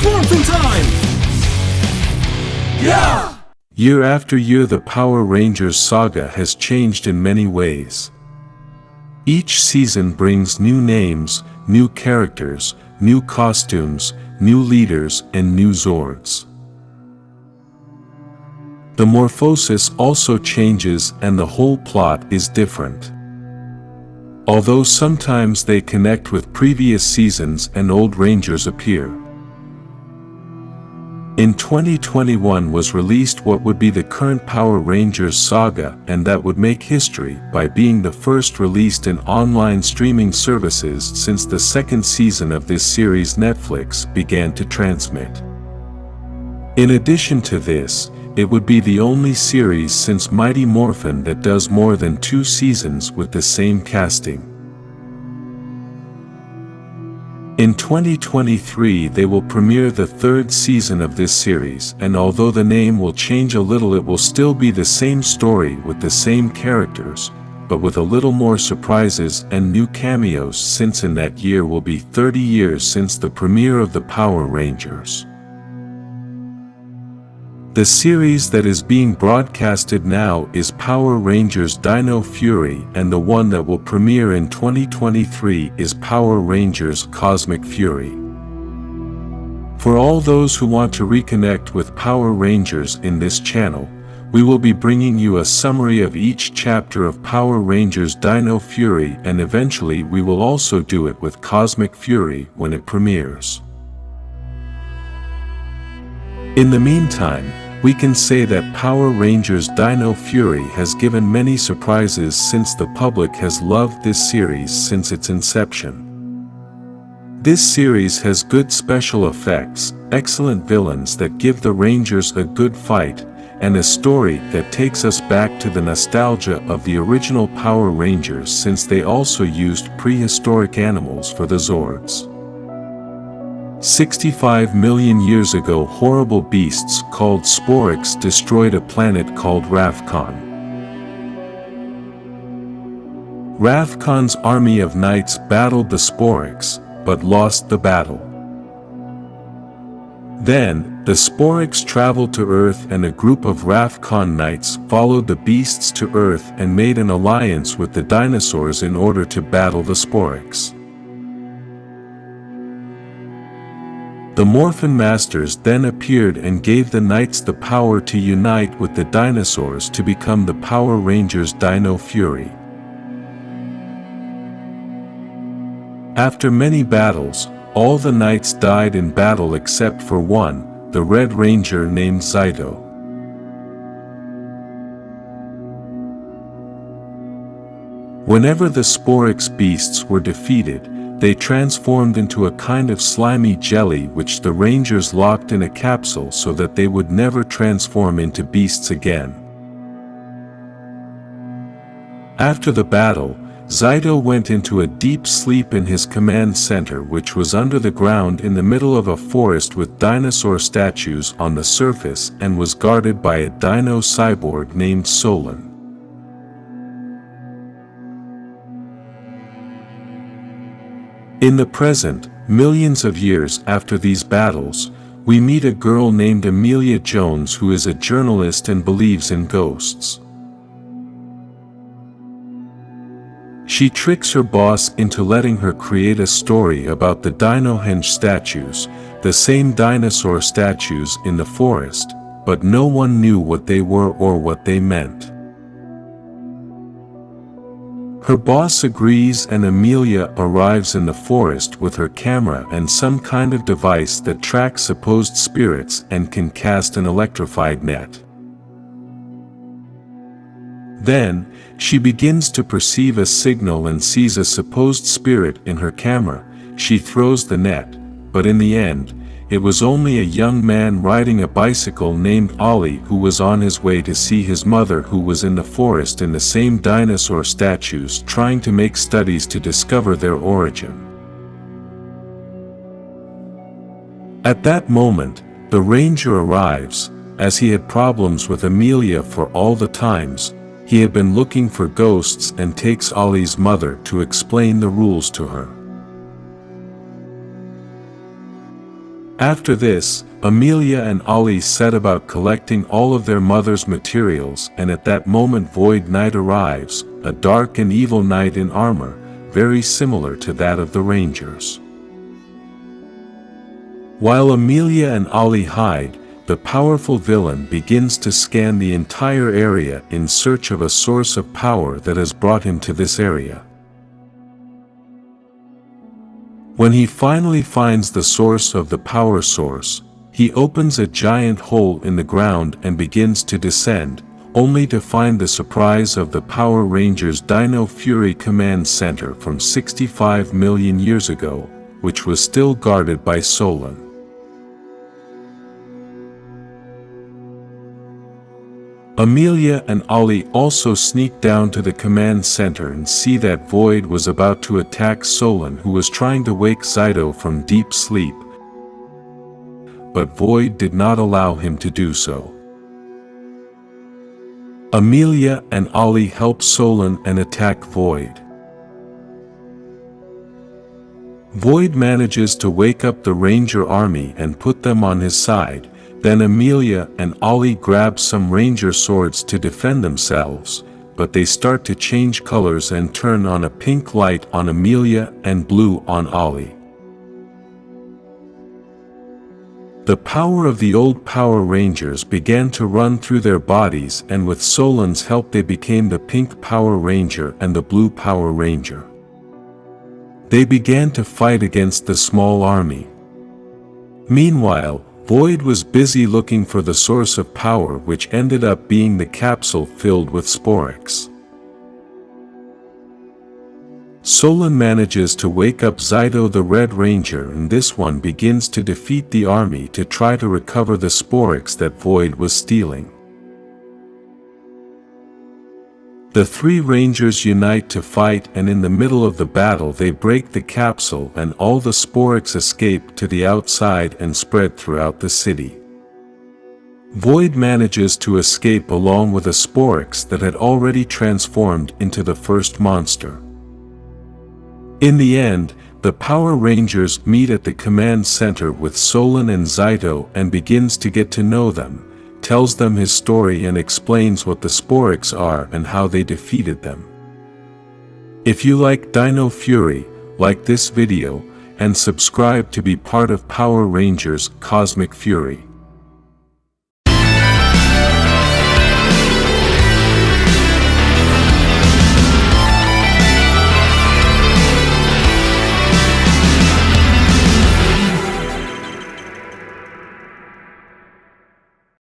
Morphin time! Yeah! Year after year the Power Rangers saga has changed in many ways. Each season brings new names, new characters, new costumes, new leaders, and new Zords. The morphosis also changes and the whole plot is different. Although sometimes they connect with previous seasons and old Rangers appear. In 2021 was released what would be the current Power Rangers saga, and that would make history by being the first released in online streaming services since the second season of this series Netflix began to transmit. In addition to this, it would be the only series since Mighty Morphin that does more than 2 seasons with the same casting. In 2023 they will premiere the 3rd season of this series, and although the name will change a little, it will still be the same story with the same characters, but with a little more surprises and new cameos, since in that year will be 30 years since the premiere of the Power Rangers. The series that is being broadcasted now is Power Rangers Dino Fury, and the one that will premiere in 2023 is Power Rangers Cosmic Fury. For all those who want to reconnect with Power Rangers in this channel, we will be bringing you a summary of each chapter of Power Rangers Dino Fury, and eventually we will also do it with Cosmic Fury when it premieres. In the meantime, we can say that Power Rangers Dino Fury has given many surprises since the public has loved this series since its inception. This series has good special effects, excellent villains that give the Rangers a good fight, and a story that takes us back to the nostalgia of the original Power Rangers, since they also used prehistoric animals for the Zords. 65 million years ago, horrible beasts called Sporix destroyed a planet called Ravkan. Ravkan's army of knights battled the Sporix, but lost the battle. Then, the Sporix traveled to Earth, and a group of Ravkan knights followed the beasts to Earth and made an alliance with the dinosaurs in order to battle the Sporix. The Morphin Masters then appeared and gave the knights the power to unite with the dinosaurs to become the Power Rangers Dino Fury. After many battles, all the knights died in battle except for one, the Red Ranger named Zyto. Whenever the Sporix beasts were defeated, they transformed into a kind of slimy jelly which the Rangers locked in a capsule so that they would never transform into beasts again. After the battle, Zyto went into a deep sleep in his command center, which was under the ground in the middle of a forest with dinosaur statues on the surface, and was guarded by a dino cyborg named Solon. In the present, millions of years after these battles, we meet a girl named Amelia Jones who is a journalist and believes in ghosts. She tricks her boss into letting her create a story about the Dinohenge statues, the same dinosaur statues in the forest, but no one knew what they were or what they meant. Her boss agrees, and Amelia arrives in the forest with her camera and some kind of device that tracks supposed spirits and can cast an electrified net. Then, she begins to perceive a signal and sees a supposed spirit in her camera. She throws the net, but in the end, it was only a young man riding a bicycle named Ollie who was on his way to see his mother, who was in the forest in the same dinosaur statues, trying to make studies to discover their origin. At that moment, the Ranger arrives, as he had problems with Amelia for all the times he had been looking for ghosts, and takes Ollie's mother to explain the rules to her. After this, Amelia and Ollie set about collecting all of their mother's materials, and at that moment Void Knight arrives, a dark and evil knight in armor, very similar to that of the Rangers. While Amelia and Ollie hide, the powerful villain begins to scan the entire area in search of a source of power that has brought him to this area. When he finally finds the source of the power source, he opens a giant hole in the ground and begins to descend, only to find the surprise of the Power Rangers Dino Fury Command Center from 65 million years ago, which was still guarded by Saban. Amelia and Ollie also sneak down to the command center and see that Void was about to attack Saban, who was trying to wake Zyto from deep sleep, but Void did not allow him to do so. Amelia and Ollie help Saban and attack Void. Void manages to wake up the Ranger army and put them on his side. Then Amelia and Ollie grab some Ranger swords to defend themselves, but they start to change colors and turn on a pink light on Amelia and blue on Ollie. The power of the old Power Rangers began to run through their bodies, and with Saban's help they became the Pink Power Ranger and the Blue Power Ranger. They began to fight against the small army. Meanwhile, Void was busy looking for the source of power, which ended up being the capsule filled with Sporix. Saban manages to wake up Zyto the Red Ranger, and this one begins to defeat the army to try to recover the Sporix that Void was stealing. The three Rangers unite to fight, and in the middle of the battle they break the capsule and all the Sporix escape to the outside and spread throughout the city. Void manages to escape along with a Sporix that had already transformed into the first monster. In the end, the Power Rangers meet at the command center with Saban and Zyto and begins to get to know them, tells them his story and explains what the Sporix are and how they defeated them. If you like Dino Fury, like this video, and subscribe to be part of Power Rangers Cosmic Fury.